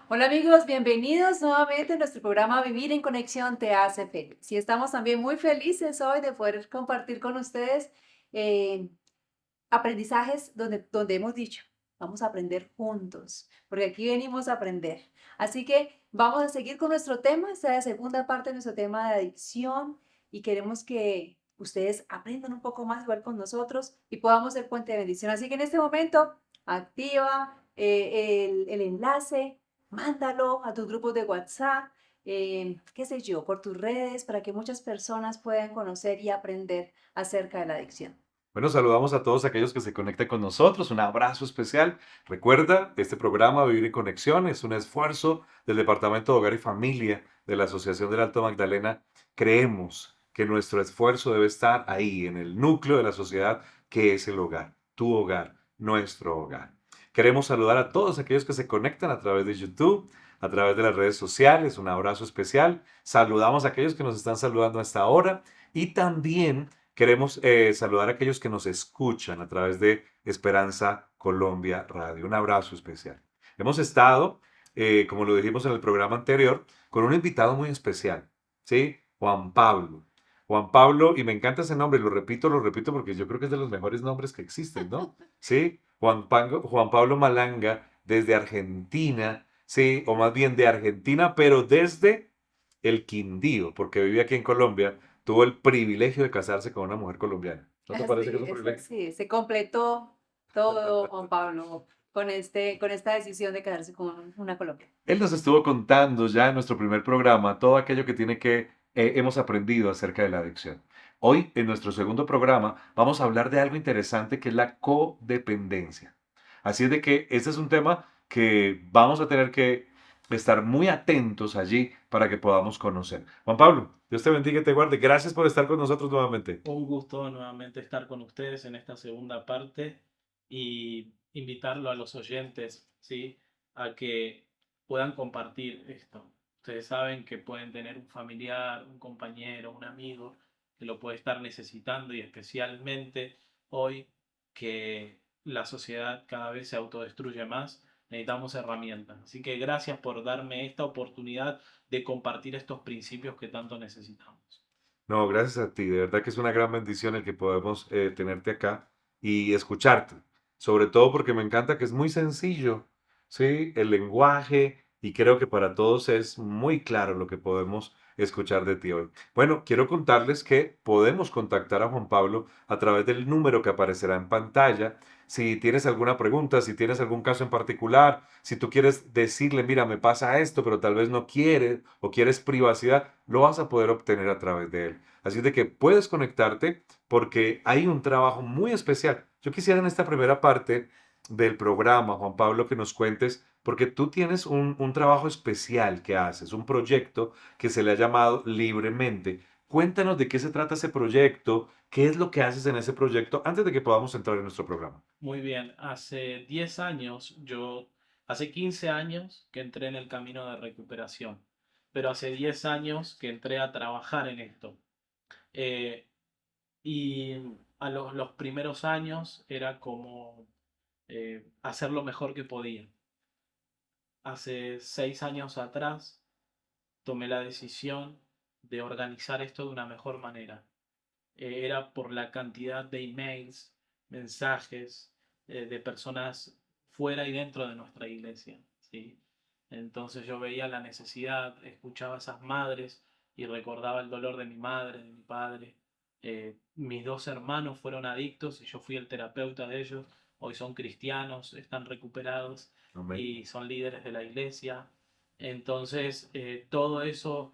Hola amigos, bienvenidos nuevamente a nuestro programa Vivir en Conexión te hace feliz. Y estamos también muy felices hoy de poder compartir con ustedes eh, aprendizajes donde hemos dicho, vamos a aprender juntos, porque aquí venimos a aprender. Así que vamos a seguir con nuestro tema, esta es la segunda parte de nuestro tema de adicción y queremos que ustedes aprendan un poco más igual con nosotros y podamos ser puente de bendición. Así que en este momento activa el enlace, mándalo a tus grupos de WhatsApp, qué sé yo, por tus redes, para que muchas personas puedan conocer y aprender acerca de la adicción. Bueno, saludamos a todos aquellos que se conectan con nosotros. Un abrazo especial. Recuerda, este programa Vivir en Conexión es un esfuerzo del Departamento de Hogar y Familia de la Asociación del Alto Magdalena. Creemos que nuestro esfuerzo debe estar ahí, en el núcleo de la sociedad, que es el hogar. Tu hogar, nuestro hogar. Queremos saludar a todos aquellos que se conectan a través de YouTube, a través de las redes sociales. Un abrazo especial. Saludamos a aquellos que nos están saludando hasta ahora y también queremos saludar a aquellos que nos escuchan a través de Esperanza Colombia Radio. Un abrazo especial. Hemos estado, como lo dijimos en el programa anterior, con un invitado muy especial, ¿sí? Juan Pablo. Juan Pablo, y me encanta ese nombre, lo repito porque yo creo que es de los mejores nombres que existen, ¿no? ¿Sí? Juan Pablo Malanga, desde Argentina, ¿sí? O más bien de Argentina, pero desde el Quindío, porque vive aquí en Colombia, tuvo el privilegio de casarse con una mujer colombiana. ¿No te parece que es un privilegio? Sí, se completó todo, Juan Pablo, con esta decisión de quedarse con una Colombia. Él nos estuvo contando ya en nuestro primer programa todo aquello que hemos aprendido acerca de la adicción. Hoy, en nuestro segundo programa, vamos a hablar de algo interesante que es la codependencia. Así es de que este es un tema que vamos a tener que estar muy atentos allí para que podamos conocer. Juan Pablo, Dios te bendiga y te guarde. Gracias por estar con nosotros nuevamente. Un gusto nuevamente estar con ustedes en esta segunda parte y invitarlo a los oyentes, ¿sí? A que puedan compartir esto. Ustedes saben que pueden tener un familiar, un compañero, un amigo que lo puede estar necesitando y especialmente hoy que la sociedad cada vez se autodestruye más, necesitamos herramientas. Así que gracias por darme esta oportunidad de compartir estos principios que tanto necesitamos. No, gracias a ti. De verdad que es una gran bendición el que podemos tenerte acá y escucharte. Sobre todo porque me encanta que es muy sencillo, ¿sí? El lenguaje y creo que para todos es muy claro lo que podemos escuchar de ti hoy. Bueno, quiero contarles que podemos contactar a Juan Pablo a través del número que aparecerá en pantalla. Si tienes alguna pregunta, si tienes algún caso en particular, si tú quieres decirle, mira, me pasa esto, pero tal vez no quieres o quieres privacidad, lo vas a poder obtener a través de él. Así de que puedes conectarte porque hay un trabajo muy especial. Yo quisiera en esta primera parte del programa, Juan Pablo, que nos cuentes, porque tú tienes un trabajo especial que haces, un proyecto que se le ha llamado Libremente. Cuéntanos de qué se trata ese proyecto, qué es lo que haces en ese proyecto antes de que podamos entrar en nuestro programa. Muy bien, hace 10 años, hace 15 años que entré en el camino de recuperación, pero hace 10 años que entré a trabajar en esto. Eh, y los primeros años era como hacer lo mejor que podía. Hace 6 años atrás tomé la decisión de organizar esto de una mejor manera. Era por la cantidad de emails, mensajes de personas fuera y dentro de nuestra iglesia, ¿sí? Entonces yo veía la necesidad, escuchaba a esas madres y recordaba el dolor de mi madre, de mi padre. Mis dos hermanos fueron adictos y yo fui el terapeuta de ellos. Hoy son cristianos, están recuperados Amén. y son líderes de la iglesia. Entonces, todo eso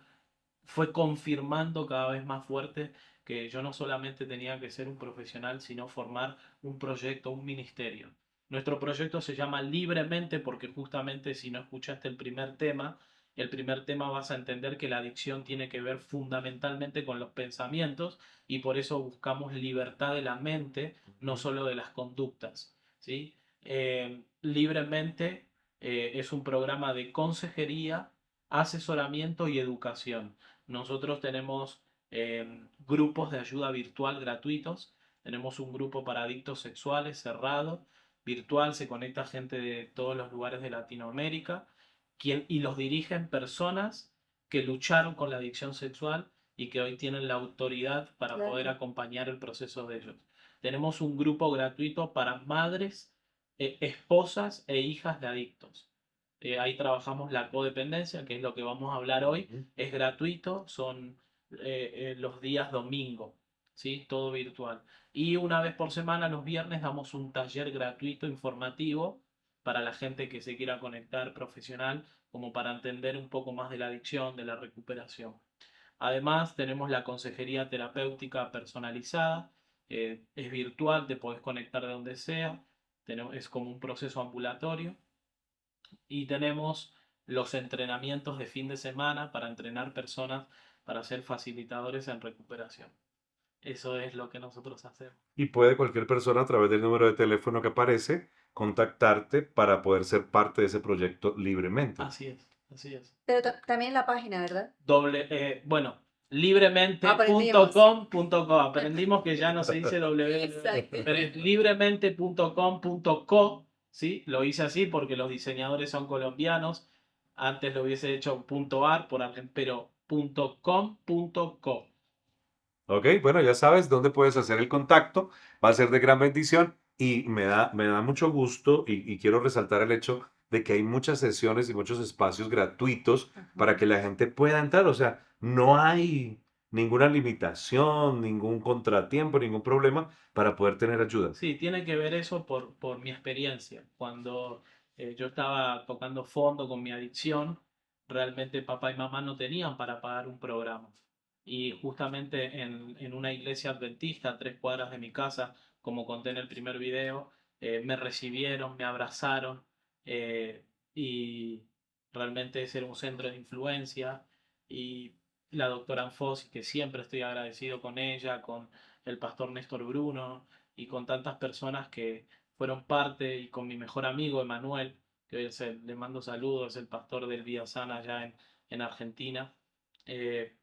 fue confirmando cada vez más fuerte que yo no solamente tenía que ser un profesional, sino formar un proyecto, un ministerio. Nuestro proyecto se llama Libremente porque justamente si no escuchaste el primer tema vas a entender que la adicción tiene que ver fundamentalmente con los pensamientos y por eso buscamos libertad de la mente, no solo de las conductas. ¿Sí? Libremente es un programa de consejería, asesoramiento y educación. Nosotros tenemos grupos de ayuda virtual gratuitos. Tenemos un grupo para adictos sexuales cerrado, virtual, se conecta gente de todos los lugares de Latinoamérica y los dirigen personas que lucharon con la adicción sexual y que hoy tienen la autoridad para poder Claro. acompañar el proceso de ellos. Tenemos un grupo gratuito para madres, esposas e hijas de adictos. Ahí trabajamos la codependencia, que es lo que vamos a hablar hoy. Ujú. Es gratuito, son los días domingo, ¿sí? Todo virtual. Y una vez por semana, los viernes, damos un taller gratuito informativo para la gente que se quiera conectar profesional, como para entender un poco más de la adicción, de la recuperación. Además, tenemos la consejería terapéutica personalizada, es virtual, te podés conectar de donde sea, es como un proceso ambulatorio. Y tenemos los entrenamientos de fin de semana para entrenar personas para ser facilitadores en recuperación. Eso es lo que nosotros hacemos. Y puede cualquier persona a través del número de teléfono que aparece contactarte para poder ser parte de ese proyecto libremente. Así es, así es. Pero también la página, ¿verdad? Bueno, Aprendimos. libremente.com. Aprendimos que ya no se dice www, Exacto. pero es libremente.com.co, ¿sí? Lo hice así porque los diseñadores son colombianos. Antes lo hubiese hecho .ar, pero .com.co. Ok, bueno, ya sabes dónde puedes hacer el contacto, va a ser de gran bendición y me da mucho gusto y quiero resaltar el hecho de que hay muchas sesiones y muchos espacios gratuitos para Ajá. que la gente pueda entrar, o sea, no hay ninguna limitación, ningún contratiempo, ningún problema para poder tener ayuda. Sí, tiene que ver eso por mi experiencia. Cuando yo estaba tocando fondo con mi adicción, realmente papá y mamá no tenían para pagar un programa. Y justamente en una iglesia adventista, a 3 cuadras de mi casa, como conté en el primer video, me recibieron, me abrazaron eh, y realmente ese era un centro de influencia. Y la doctora Anfosi, que siempre estoy agradecido con ella, con el pastor Néstor Bruno y con tantas personas que fueron parte, y con mi mejor amigo Emanuel, que hoy le mando saludos, es el pastor del Vía Sana allá en Argentina. eh,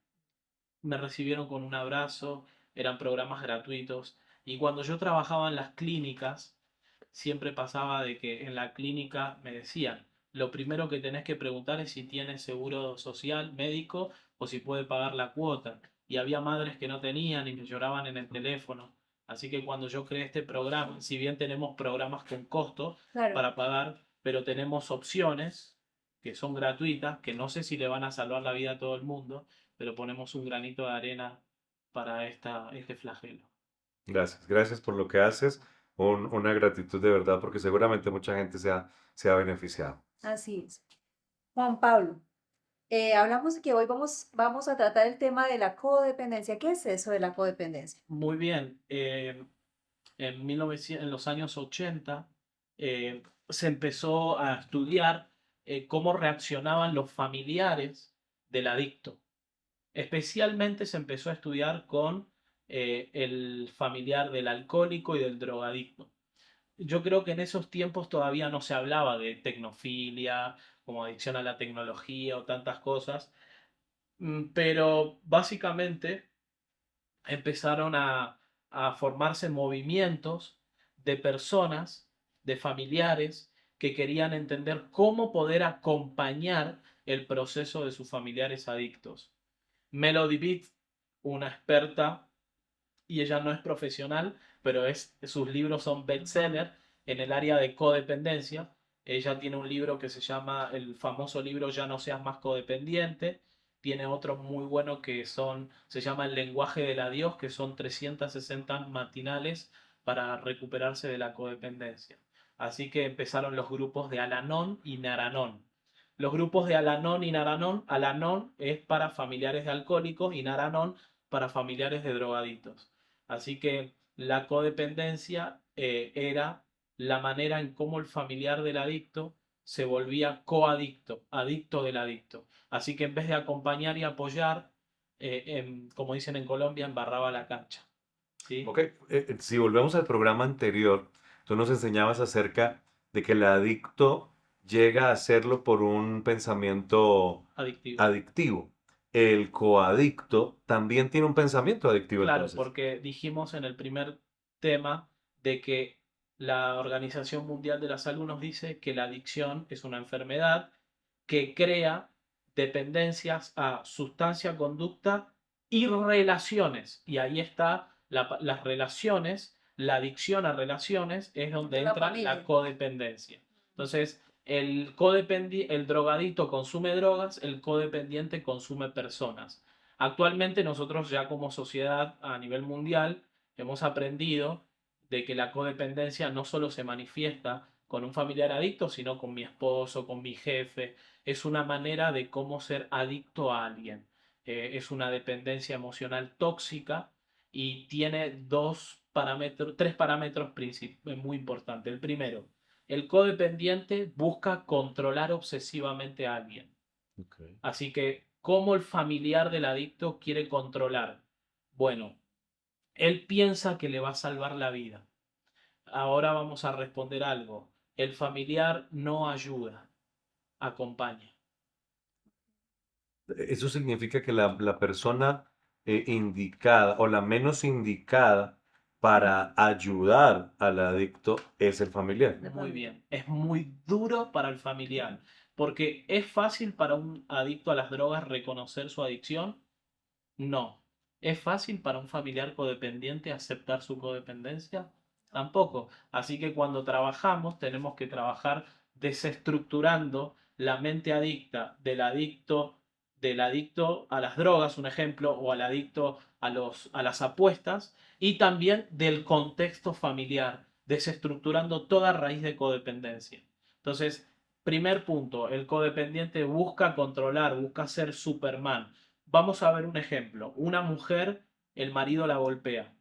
Me recibieron con un abrazo, eran programas gratuitos. Y cuando yo trabajaba en las clínicas, siempre pasaba de que en la clínica me decían, lo primero que tenés que preguntar es si tiene seguro social, médico, o si puede pagar la cuota. Y había madres que no tenían y me lloraban en el teléfono. Así que cuando yo creé este programa, si bien tenemos programas con costo Claro. para pagar, pero tenemos opciones que son gratuitas, que no sé si le van a salvar la vida a todo el mundo, pero ponemos un granito de arena para este flagelo. Gracias, gracias por lo que haces, una gratitud de verdad porque seguramente mucha gente se ha beneficiado. Así es. Juan Pablo, hablamos de que hoy vamos a tratar el tema de la codependencia. ¿Qué es eso de la codependencia? Muy bien, en 1900, en los años 80 se empezó a estudiar cómo reaccionaban los familiares del adicto. Especialmente se empezó a estudiar con el familiar del alcohólico y del drogadicto. Yo creo que en esos tiempos todavía no se hablaba de tecnofilia, como adicción a la tecnología o tantas cosas, pero básicamente empezaron a formarse movimientos de personas, de familiares, que querían entender cómo poder acompañar el proceso de sus familiares adictos. Melody Beat, una experta, y ella no es profesional, pero sus libros son bestseller en el área de codependencia. Ella tiene un libro que se llama, el famoso libro Ya no seas más codependiente. Tiene otro muy bueno se llama El lenguaje del adiós, que son 360 matinales para recuperarse de la codependencia. Así que empezaron los grupos de Al-Anon y Nar-Anon. Los grupos de Al-Anon y Nar-Anon, Al-Anon es para familiares de alcohólicos y Nar-Anon para familiares de drogadictos. Así que la codependencia era la manera en cómo el familiar del adicto se volvía coadicto, adicto del adicto. Así que en vez de acompañar y apoyar, como dicen en Colombia, embarraba la cancha. ¿Sí? Ok, si volvemos al programa anterior, tú nos enseñabas acerca de que el adicto llega a hacerlo por un pensamiento Adictivo. adictivo. El coadicto también tiene un pensamiento adictivo Claro, entonces. porque dijimos en el primer tema de que la Organización Mundial de la Salud nos dice que la adicción es una enfermedad que crea dependencias a sustancia, conducta y relaciones. Y ahí está las relaciones, la adicción a relaciones es donde De la entra la familia. codependencia. Entonces, el drogadito consume drogas, el codependiente consume personas. Actualmente nosotros ya como sociedad a nivel mundial hemos aprendido de que la codependencia no solo se manifiesta con un familiar adicto, sino con mi esposo, con mi jefe. Es una manera de cómo ser adicto a alguien. Es una dependencia emocional tóxica y tiene tres parámetros muy importantes. El primero, el codependiente busca controlar obsesivamente a alguien. Ok. Así que, ¿cómo el familiar del adicto quiere controlar? Bueno, él piensa que le va a salvar la vida. Ahora vamos a responder algo. El familiar no ayuda, acompaña. Eso significa que la persona indicada o la menos indicada para ayudar al adicto es el familiar. La Muy familia. bien. Es muy duro para el familiar, porque es fácil para un adicto a las drogas reconocer su adicción. No. ¿Es fácil para un familiar codependiente aceptar su codependencia? Tampoco. Así que cuando trabajamos tenemos que trabajar desestructurando la mente adicta del adicto a las drogas, un ejemplo, o al adicto a las apuestas, y también del contexto familiar, desestructurando toda raíz de codependencia. Entonces, primer punto, el codependiente busca controlar, busca ser Superman. Vamos a ver un ejemplo. Una mujer, el marido la golpea.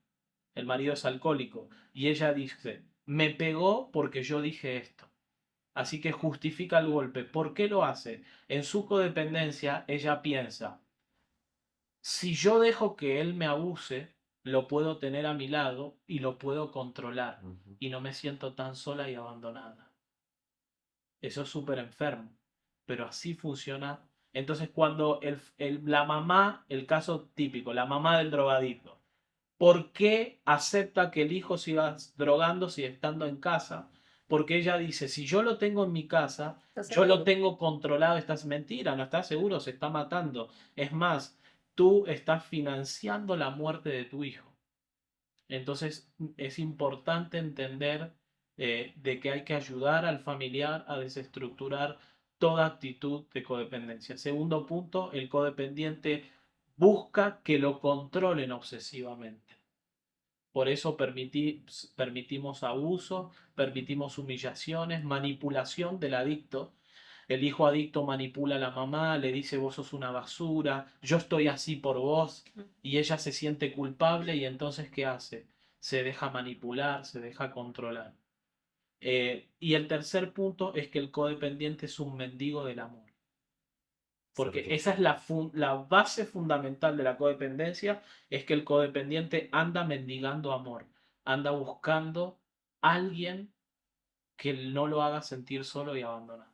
El marido es alcohólico. Y ella dice, me pegó porque yo dije esto. Así que justifica el golpe. ¿Por qué lo hace? En su codependencia, ella piensa, si yo dejo que él me abuse, lo puedo tener a mi lado y lo puedo controlar. Ujú. Y no me siento tan sola y abandonada. Eso es súper enfermo, pero así funciona. Entonces, cuando la mamá, el caso típico, la mamá del drogadito, ¿por qué acepta que el hijo siga drogando si estando en casa? Porque ella dice, si yo lo tengo en mi casa, ¿Estás yo lo seguro? tengo controlado, esta es mentira, no estás seguro, se está matando. Es más, tú estás financiando la muerte de tu hijo. Entonces es importante entender de que hay que ayudar al familiar a desestructurar toda actitud de codependencia. Segundo punto, el codependiente busca que lo controlen obsesivamente. Por eso permitimos abuso, permitimos humillaciones, manipulación del adicto. El hijo adicto manipula a la mamá, le dice vos sos una basura, yo estoy así por vos, y ella se siente culpable y entonces ¿qué hace? Se deja manipular, se deja controlar. Y el tercer punto es que el codependiente es un mendigo del amor. Porque esa es la base fundamental de la codependencia, es que el codependiente anda mendigando amor, anda buscando a alguien que no lo haga sentir solo y abandonado.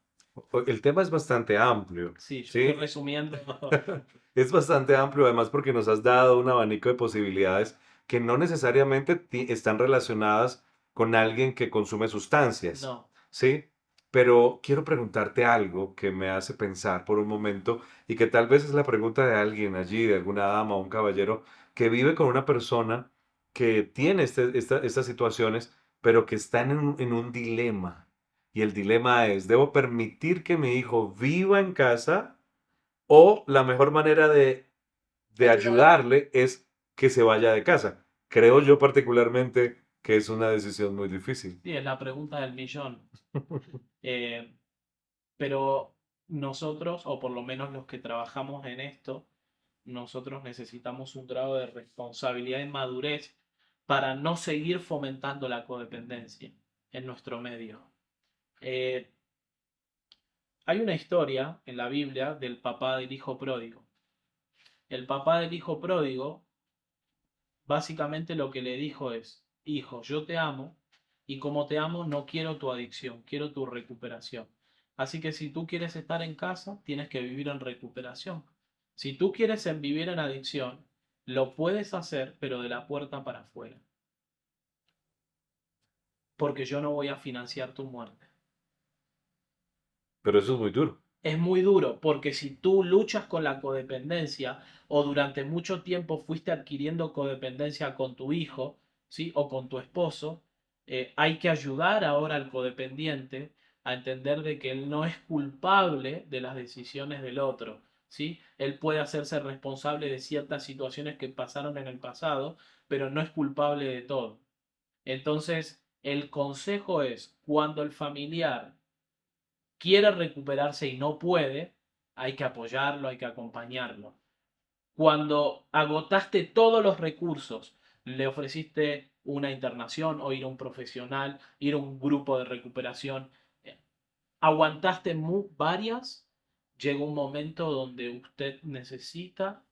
El tema es bastante amplio, Sí, yo estoy ¿sí? resumiendo. Es bastante amplio, además porque nos has dado un abanico de posibilidades que no necesariamente están relacionadas con alguien que consume sustancias, No, ¿sí? Pero quiero preguntarte algo que me hace pensar por un momento y que tal vez es la pregunta de alguien allí, de alguna dama o un caballero que vive con una persona que tiene estas situaciones, pero que está en un dilema. Y el dilema es, ¿debo permitir que mi hijo viva en casa? O la mejor manera de Ayudar. ayudarle es que se vaya de casa. Creo yo particularmente que es una decisión muy difícil. sí, es la pregunta del millón. Eh, pero nosotros, o por lo menos los que trabajamos en esto, nosotros necesitamos un grado de responsabilidad y madurez para no seguir fomentando la codependencia en nuestro medio. Eh, Hay una historia en la Biblia del papá del hijo pródigo. El papá del hijo pródigo básicamente lo que le dijo es, hijo, yo te amo y como te amo no quiero tu adicción, quiero tu recuperación. Así que si tú quieres estar en casa, tienes que vivir en recuperación. Si tú quieres vivir en adicción, lo puedes hacer, pero de la puerta para afuera, porque yo no voy a financiar tu muerte. Pero eso es muy duro. es muy duro, porque si tú luchas con la codependencia o durante mucho tiempo fuiste adquiriendo codependencia con tu hijo, ¿sí? O con tu esposo, hay que ayudar ahora al codependiente a entender de que él no es culpable de las decisiones del otro, ¿sí? Él puede hacerse responsable de ciertas situaciones que pasaron en el pasado, pero no es culpable de todo. Entonces, el consejo es, cuando el familiar quiere recuperarse y no puede, hay que apoyarlo, hay que acompañarlo. Cuando agotaste todos los recursos, le ofreciste una internación o ir a un profesional, ir a un grupo de recuperación, eh, aguantaste varias, llega un momento donde usted necesita,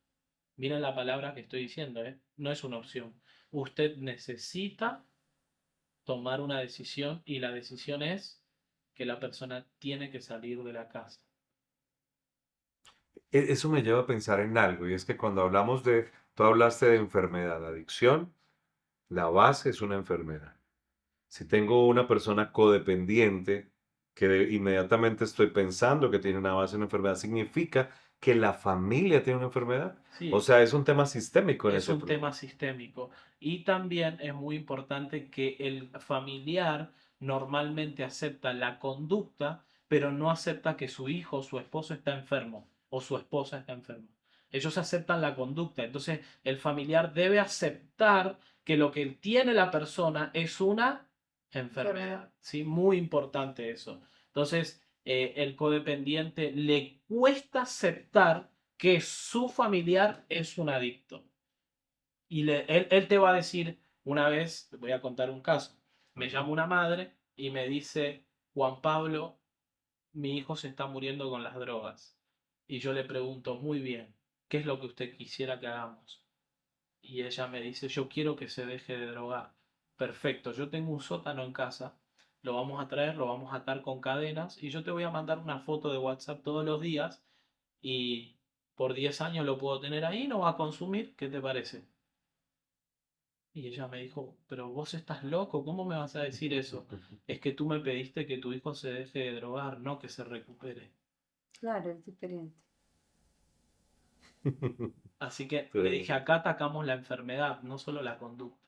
miren la palabra que estoy diciendo, no es una opción, usted necesita tomar una decisión y la decisión es que la persona tiene que salir de la casa. Eso me lleva a pensar en algo, y es que cuando hablamos de, tú hablaste de enfermedad, adicción, la base es una enfermedad. Si tengo una persona codependiente que inmediatamente estoy pensando que tiene una base en una enfermedad, significa que la familia tiene una enfermedad. O Sí, sea, es un tema sistémico en es ese un problema. tema sistémico. Y también es muy importante que el familiar normalmente acepta la conducta, pero no acepta que su hijo o su esposo está enfermo o su esposa está enferma. Ellos aceptan la conducta. Entonces, el familiar debe aceptar que lo que tiene la persona es una Enfermedad. enfermedad. ¿Sí? Muy importante eso. Entonces, el codependiente le cuesta aceptar que su familiar es un adicto. Y él te va a decir, una vez, te voy a contar un caso, me llama una madre y me dice, Juan Pablo, mi hijo se está muriendo con las drogas. Y yo le pregunto, muy bien, ¿qué es lo que usted quisiera que hagamos? Y ella me dice, yo quiero que se deje de drogar. Perfecto, yo tengo un sótano en casa, lo vamos a traer, lo vamos a atar con cadenas y yo te voy a mandar una foto de WhatsApp todos los días y por 10 años lo puedo tener ahí, no va a consumir, ¿qué te parece? Y ella me dijo, pero vos estás loco, ¿cómo me vas a decir eso? Es que tú me pediste que tu hijo se deje de drogar, no que se recupere. Claro, es diferente. Así que le Sí. dije, acá atacamos la enfermedad, no solo la conducta.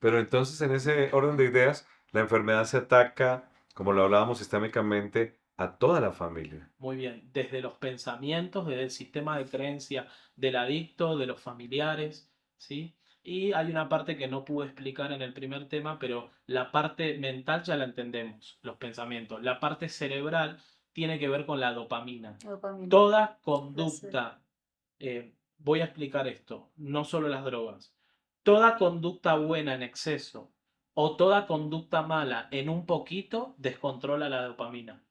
Pero entonces, en ese orden de ideas, la enfermedad se ataca, como lo hablábamos sistémicamente, a toda la familia. Muy bien, desde los pensamientos, desde el sistema de creencia del adicto, de los familiares, ¿sí? Y hay una parte que no pude explicar en el primer tema, pero la parte mental ya la entendemos, los pensamientos. La parte cerebral tiene que ver con la dopamina. Dopamina. Toda Placer. conducta, voy a explicar esto, no solo las drogas, toda conducta buena en exceso o toda conducta mala en un poquito descontrola la dopamina.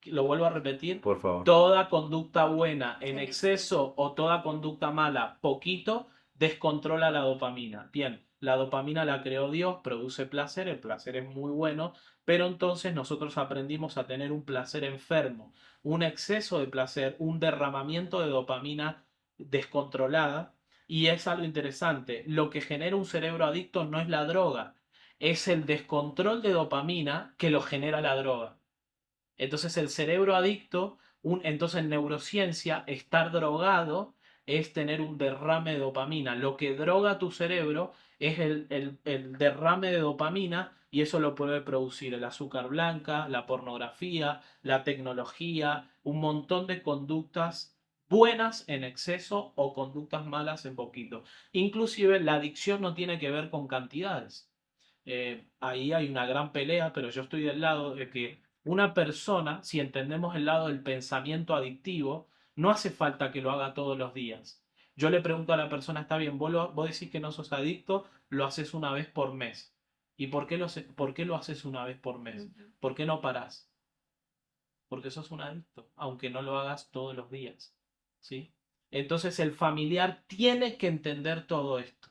Lo vuelvo a repetir, Por favor. toda conducta buena en En exceso. exceso o toda conducta mala poquito descontrola la dopamina. Bien, la dopamina la creó Dios, produce placer, el placer es muy bueno, pero entonces nosotros aprendimos a tener un placer enfermo, un exceso de placer, un derramamiento de dopamina descontrolada. Y es algo interesante, lo que genera un cerebro adicto no es la droga, es el descontrol de dopamina que lo genera la droga. Entonces el cerebro adicto, entonces en neurociencia, estar drogado es tener un derrame de dopamina. Lo que droga tu cerebro es el derrame de dopamina y eso lo puede producir el azúcar blanca, la pornografía, la tecnología, un montón de conductas buenas en exceso o conductas malas en poquito. Inclusive la adicción no tiene que ver con cantidades. Ahí hay una gran pelea, pero yo estoy del lado de que una persona, si entendemos el lado del pensamiento adictivo, no hace falta que lo haga todos los días. Yo le pregunto a la persona, está bien, vos decís que no sos adicto, lo haces una vez por mes. ¿Y por qué lo haces una vez por mes? Ujú. ¿Por qué no parás? Porque sos un adicto, aunque no lo hagas todos los días. ¿Sí? Entonces el familiar tiene que entender todo esto.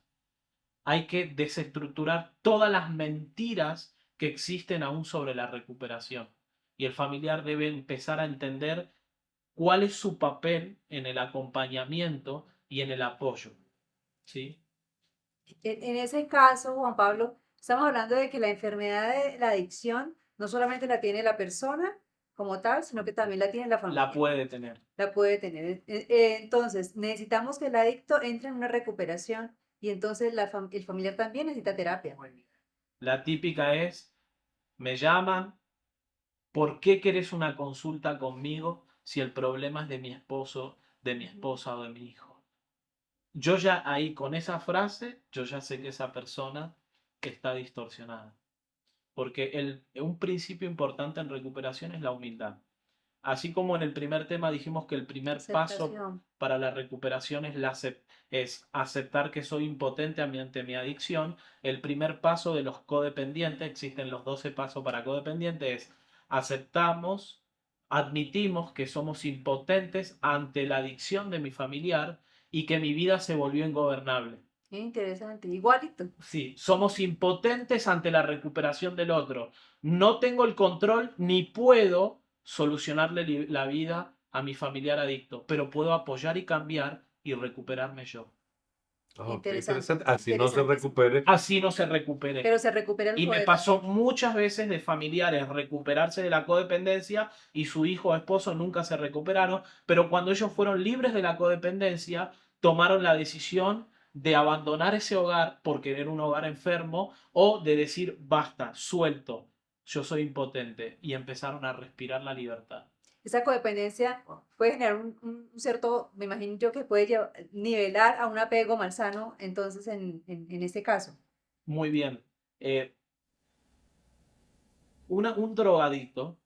Hay que desestructurar todas las mentiras que existen aún sobre la recuperación. Y el familiar debe empezar a entender cuál es su papel en el acompañamiento y en el apoyo. ¿Sí? En ese caso, Juan Pablo, estamos hablando de que la enfermedad de la adicción no solamente la tiene la persona como tal, sino que también la tiene la La familia. puede tener. La puede tener. Entonces, necesitamos que el adicto entre en una recuperación y entonces el familiar también necesita terapia. La típica es, me llaman, ¿por qué querés una consulta conmigo si el problema es de mi esposo, de mi esposa o de mi hijo? Yo ya ahí con esa frase, yo ya sé que esa persona está distorsionada. Porque un principio importante en recuperación es la humildad. Así como en el primer tema dijimos que el primer paso Aceptación. para la recuperación es aceptar que soy impotente ante mi adicción, el primer paso de los codependientes, existen los 12 pasos para codependientes, es aceptamos, admitimos que somos impotentes ante la adicción de mi familiar y que mi vida se volvió ingobernable. Interesante. Igualito. Sí, somos impotentes ante la recuperación del otro. No tengo el control ni puedo solucionarle la vida a mi familiar adicto, pero puedo apoyar y cambiar y recuperarme yo. Oh, qué Interesante. interesante. Así no se Interesantísimo. recupere. Así no se recupere. Pero se recupera el Y me poder pasó también. muchas veces de familiares recuperarse de la codependencia y su hijo o esposo nunca se recuperaron, pero cuando ellos fueron libres de la codependencia, tomaron la decisión de abandonar ese hogar por querer un hogar enfermo o de decir, basta, suelto, yo soy impotente, y empezaron a respirar la libertad. Esa codependencia puede generar un cierto, me imagino yo que puede nivelar a un apego malsano, entonces en este caso. Muy bien. Eh, un drogadicto,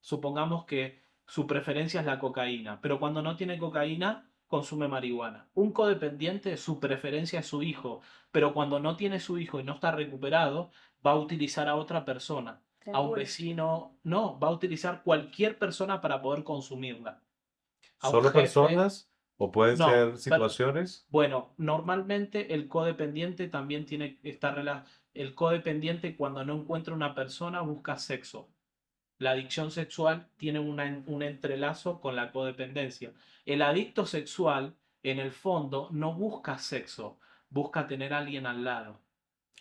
supongamos que su preferencia es la cocaína, pero cuando no tiene cocaína, consume marihuana. Un codependiente, su preferencia es su hijo, pero cuando no tiene su hijo y no está recuperado, va a utilizar a otra persona, a un Triángulo. vecino, no, va a utilizar cualquier persona para poder consumirla. A un ¿Solo jefe, personas o pueden no. ser situaciones? Bueno, normalmente el codependiente también tiene esta relación. El codependiente cuando no encuentra una persona busca sexo. La adicción sexual tiene un entrelazo con la codependencia. El adicto sexual, en el fondo, no busca sexo, busca tener a alguien al lado,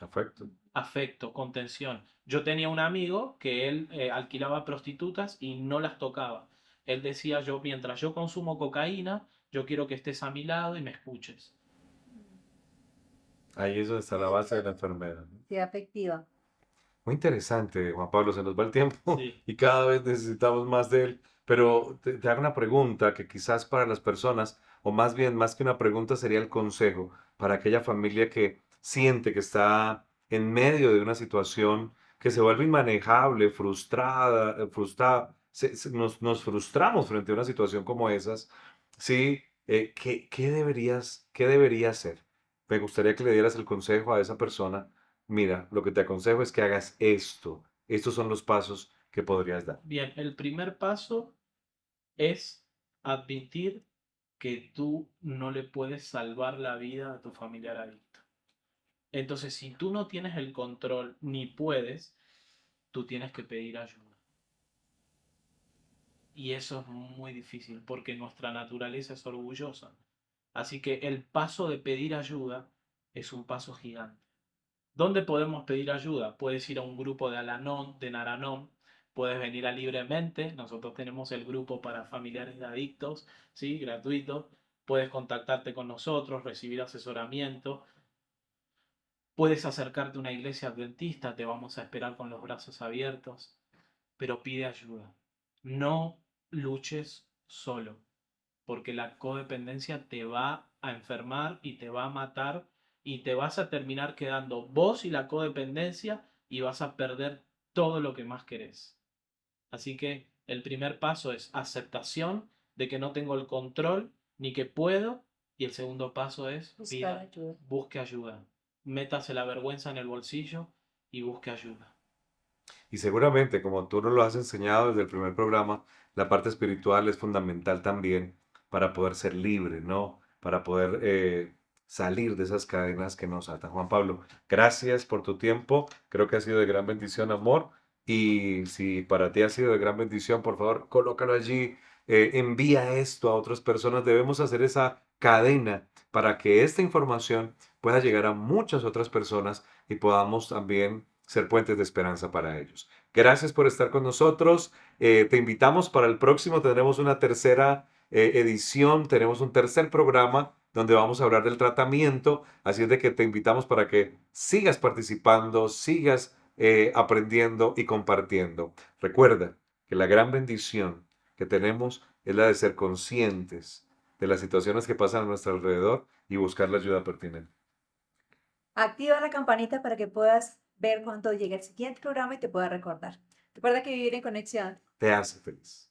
Afecto. afecto, contención. Yo tenía un amigo que él alquilaba prostitutas y no las tocaba. Él decía, yo mientras yo consumo cocaína, yo quiero que estés a mi lado y me escuches. Ahí es donde está la base de la enfermedad, ¿no? Sí, afectiva. Muy interesante, Juan Pablo, se nos va el tiempo Sí, y cada vez necesitamos más de él. Pero te hago una pregunta que quizás para las personas, o más bien más que una pregunta, sería el consejo para aquella familia que siente que está en medio de una situación que se vuelve inmanejable, frustrada, frustrada. Nos frustramos frente a una situación como esas. Sí, qué debería hacer? Me gustaría que le dieras el consejo a esa persona. Mira, lo que te aconsejo es que hagas esto. Estos son los pasos que podrías dar. bien, el primer paso es admitir que tú no le puedes salvar la vida a tu familiar adicto. Entonces, si tú no tienes el control ni puedes, tú tienes que pedir ayuda. Y eso es muy difícil porque nuestra naturaleza es orgullosa. Así que el paso de pedir ayuda es un paso gigante. ¿Dónde podemos pedir ayuda? Puedes ir a un grupo de Al-Anon, de Naranon, puedes venir a Libremente, nosotros tenemos el grupo para familiares de adictos, ¿sí? Gratuito, puedes contactarte con nosotros, recibir asesoramiento, puedes acercarte a una iglesia adventista, te vamos a esperar con los brazos abiertos, pero pide ayuda. No luches solo, porque la codependencia te va a enfermar y te va a matar y te vas a terminar quedando vos y la codependencia y vas a perder todo lo que más querés. Así que el primer paso es aceptación de que no tengo el control ni que puedo, y el segundo paso es Buscar ayuda. busque ayuda. Métase la vergüenza en el bolsillo y busque ayuda. Y seguramente, como tú nos lo has enseñado desde el primer programa, la parte espiritual es fundamental también para poder ser libre, ¿no? Para poder salir de esas cadenas que nos atan. Juan Pablo, gracias por tu tiempo. Creo que ha sido de gran bendición, amor. Y si para ti ha sido de gran bendición, por favor, colócalo allí. Envía esto a otras personas. Debemos hacer esa cadena para que esta información pueda llegar a muchas otras personas y podamos también ser puentes de esperanza para ellos. Gracias por estar con nosotros. Te invitamos para el próximo, tendremos una tercera edición, tenemos un tercer programa donde vamos a hablar del tratamiento, así es de que te invitamos para que sigas participando, sigas aprendiendo y compartiendo. Recuerda que la gran bendición que tenemos es la de ser conscientes de las situaciones que pasan a nuestro alrededor y buscar la ayuda pertinente. Activa la campanita para que puedas ver cuando llegue el siguiente programa y te pueda recordar. Recuerda que vivir en conexión Te hace feliz.